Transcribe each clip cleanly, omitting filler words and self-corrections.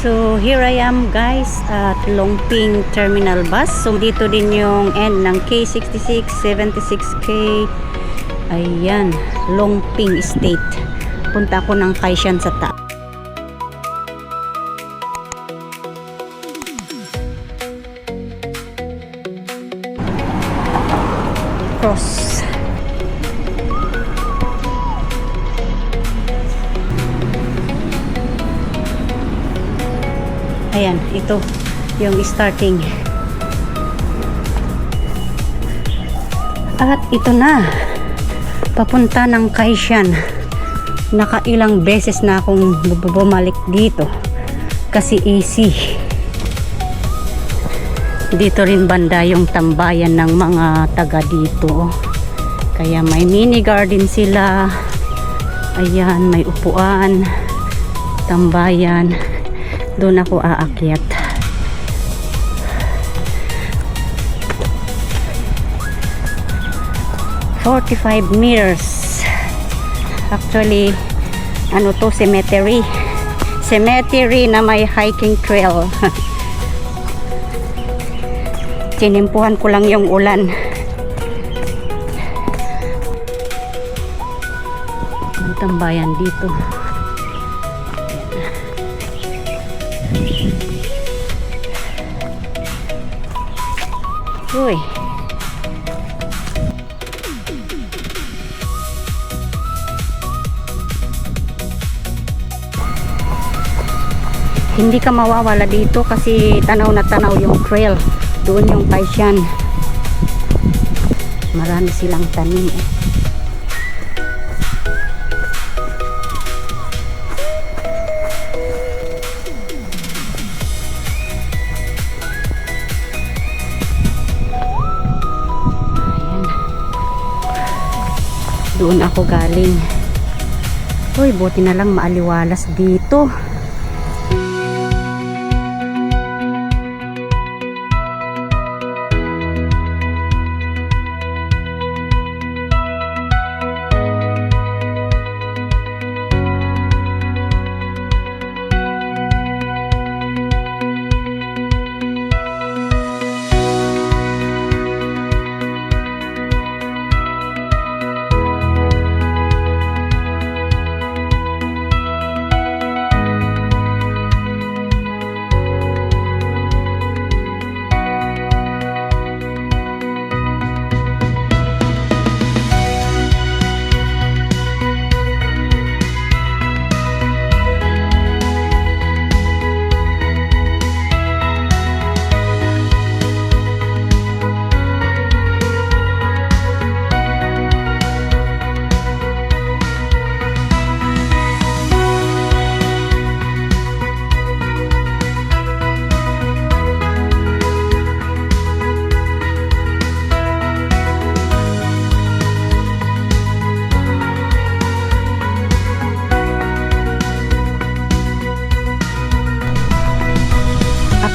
So here I am guys at Longping Terminal Bus. So dito din yung end ng K66, 76K. Ayan, Longping Estate. Punta ako ng Kaishan sa ta. Cross. Ayan, ito yung starting. At ito na, papunta ng Kaishan. Nakailang beses na akong bumalik dito kasi easy. Dito rin banda yung tambayan ng mga taga dito. Kaya may mini garden sila. Ayan, may upuan, tambayan. Doon ako aakyat. "45 meters." Actually, ano to, cemetery. Cemetery na may hiking trail. Tinimpuhan ko lang yung ulan. May tambayan dito. Uy. Hindi ka mawawala dito kasi tanaw na tanaw yung trail. Doon yung Kaishan. Marami silang tanim. Doon ako galing. Uy, buti na lang maaliwalas dito.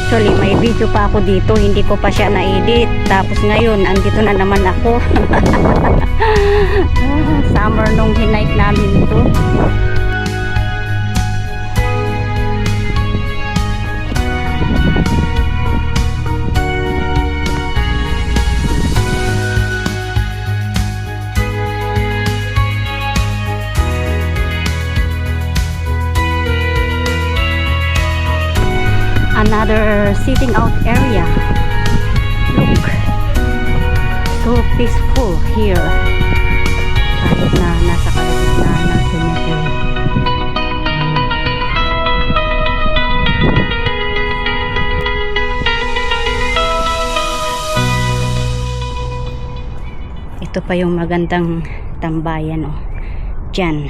Actually, may video pa ako dito, hindi ko pa siya na-edit. Tapos ngayon, andito na naman ako. Summer nung hinight namin ito. Another sitting out area. Look, so peaceful here. Kahit na nasa kalagitnaan ng cemetery. Ito pa yung magandang tambayan, oh. Diyan.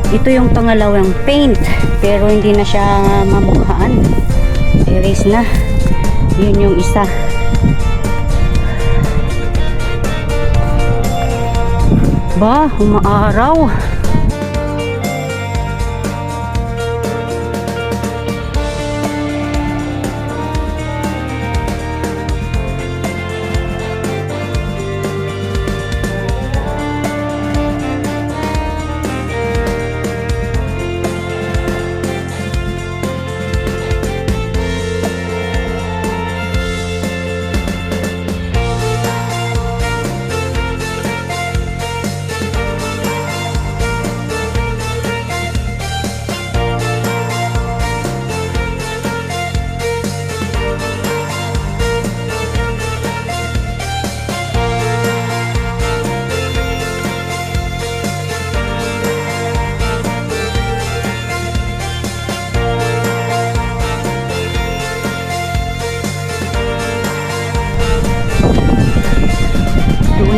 Ito yung pangalawang paint, pero hindi na siya mamukhaan. Erase na. Yun yung isa. Ba, umaaraw.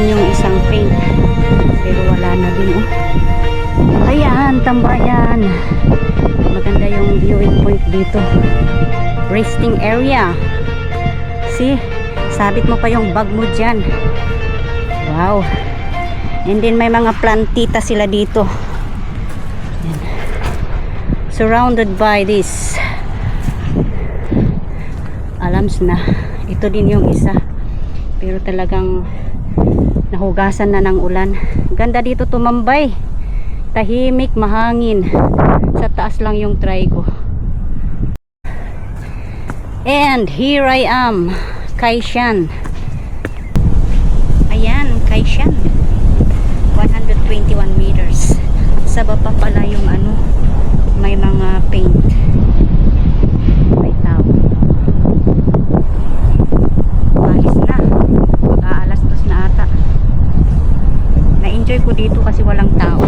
Yung isang paint, pero wala na din. Ayan, tambayan. Maganda yung viewing point dito, resting area. See, sabit mo pa yung bag mo dyan. Wow. And then may mga plantita sila dito. Ayan. Surrounded by this alams na. Ito din yung isa, pero talagang nahugasan na ng ulan. Ganda dito tumambay. Tahimik, mahangin. Sa taas lang yung try ko. And here I am, Kaishan. Ayan, Kaishan. 121 meters. Sa baba pala yung ano, may mga paint. May tao. Alis na. Mag-aalas dos na ata. Na-enjoy ko dito kasi walang tao.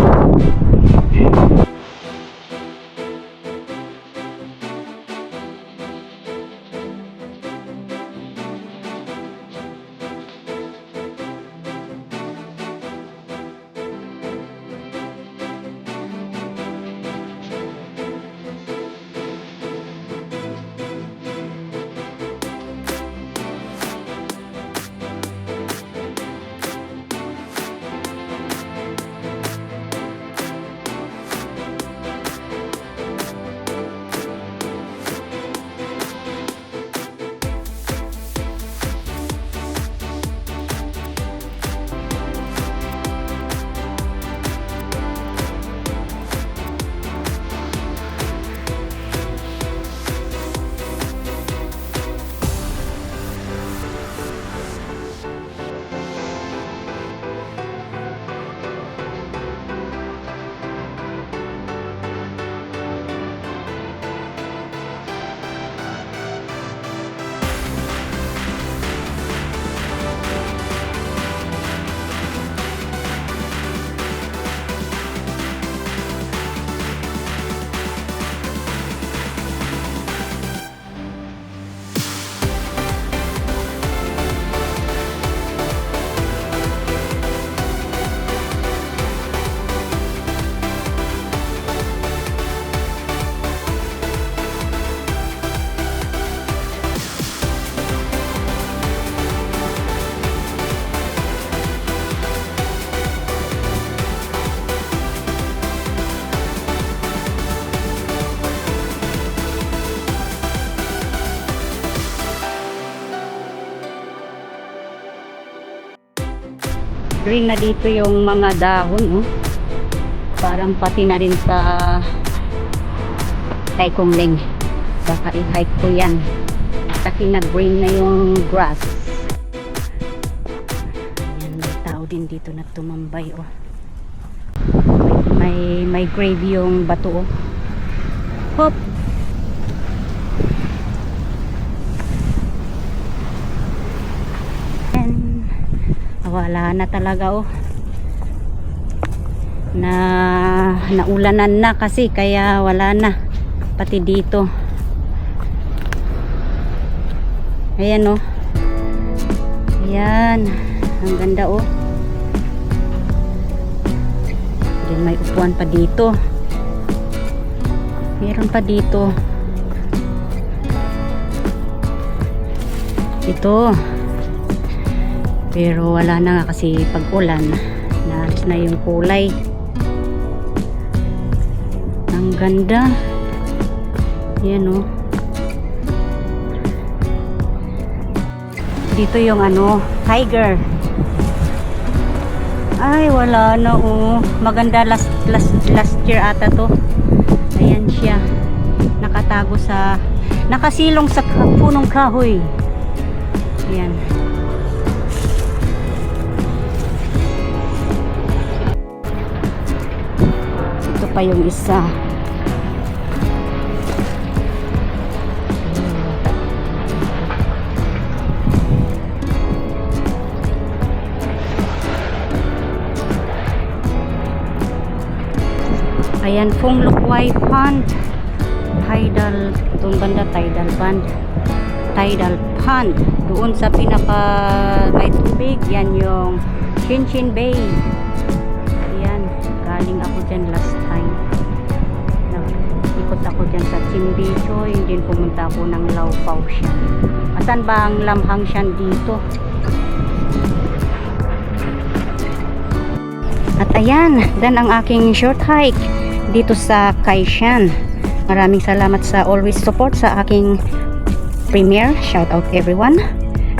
Green na dito yung mga dahon, oh. Parang pati na rin sa Taikumling. Baka i-hike ko yan kasi nag-green na yung grass. Ayan, may tao din dito na tumambay, oh. May grave yung bato, oh. Hop! Wala na talaga, oh. Naulanan na kasi kaya wala na pati dito. Ayan, oh. Ayan, ang ganda, oh. Then may upuan pa dito. Meron pa dito. Ito. Pero wala na nga kasi pag-ulan. Naalis na yung kulay. Ang ganda. Yan oh. Dito yung ano, tiger. Ay, wala na oh. Maganda last year ata to. Ayan siya. Nakatago sa, nakasilong sa punong kahoy. Ayan. Ito pa yung isa. Ayan, Phung Luk Wai Pond. Tidal, itong banda Tidal Pond. Tidal Pond. Doon sa pinaka may tubig, yan yung Chin Chin Bay. Ayan, galing ako dyan last time. Ikot ako dyan sa Chimbi Choy, din pumunta ako ng Lao Pao Shan. Asan ba ang Lamhang Shan dito? At ayan, dan ang aking short hike dito sa Kaishan. Maraming salamat sa always support sa aking premiere. Shout out everyone.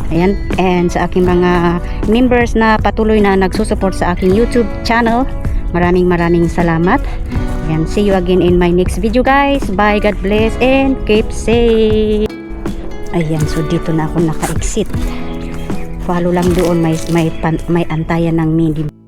Ayan, and sa aking mga members na patuloy na nagsusupport sa aking YouTube channel. Maraming salamat. And see you again in my next video guys. Bye, God bless and keep safe. Ayan, so dito na ako naka-exit. Follow lang doon, may antayan ng mini